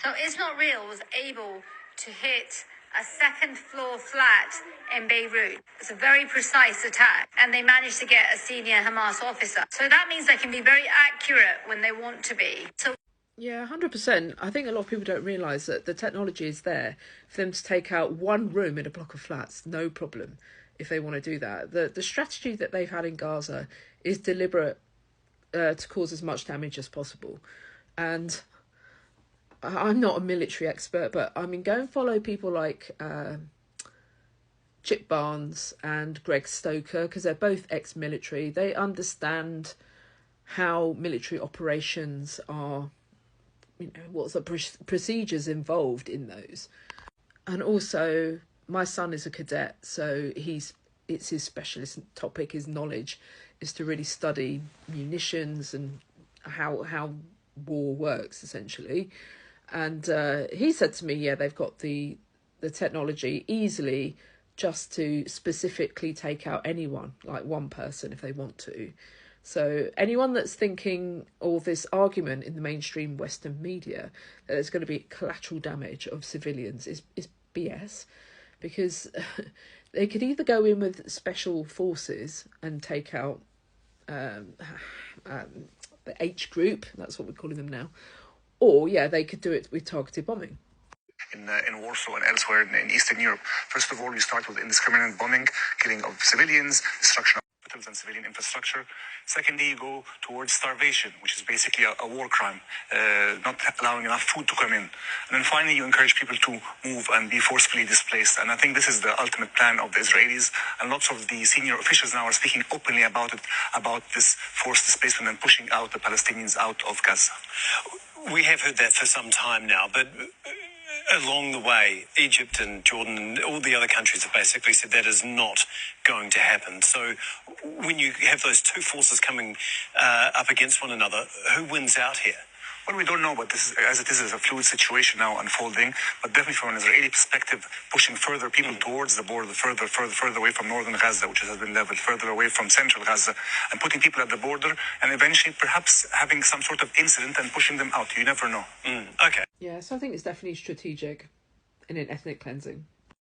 So It's Not Real was able to hit a second-floor flat in Beirut. It's a very precise attack, and they managed to get a senior Hamas officer. So that means they can be very accurate when they want to be. So yeah, 100%. I think a lot of people don't realise that the technology is there for them to take out one room in a block of flats, no problem, if they want to do that. The strategy that they've had in Gaza is deliberate to cause as much damage as possible. And I'm not a military expert, but I mean, go and follow people like Chip Barnes and Greg Stoker, because they're both ex-military. They understand how military operations are, you know, what's the procedures involved in those. And also, my son is a cadet, so it's his specialist topic, his knowledge is to really study munitions and how war works, essentially. And he said to me, yeah, they've got the technology easily just to specifically take out anyone, like one person, if they want to. So anyone that's thinking all this argument in the mainstream Western media that there's going to be collateral damage of civilians is BS, because they could either go in with special forces and take out the H group, that's what we're calling them now, or yeah, they could do it with targeted bombing. In Warsaw and elsewhere in Eastern Europe. First of all, you start with indiscriminate bombing, killing of civilians, destruction of hospitals and civilian infrastructure. Secondly, you go towards starvation, which is basically a war crime, not allowing enough food to come in. And then finally, you encourage people to move and be forcefully displaced. And I think this is the ultimate plan of the Israelis. And lots of the senior officials now are speaking openly about it, about this forced displacement and pushing out the Palestinians out of Gaza. We have heard that for some time now, but along the way, Egypt and Jordan and all the other countries have basically said that is not going to happen. So when you have those two forces coming up against one another, who wins out here? Well, we don't know, but this is, as it is a fluid situation now unfolding. But definitely from an Israeli perspective, pushing further people towards the border, further away from northern Gaza, which has been leveled, further away from central Gaza, and putting people at the border, and eventually perhaps having some sort of incident and pushing them out. You never know. Okay. Yeah, so I think it's definitely strategic in an ethnic cleansing.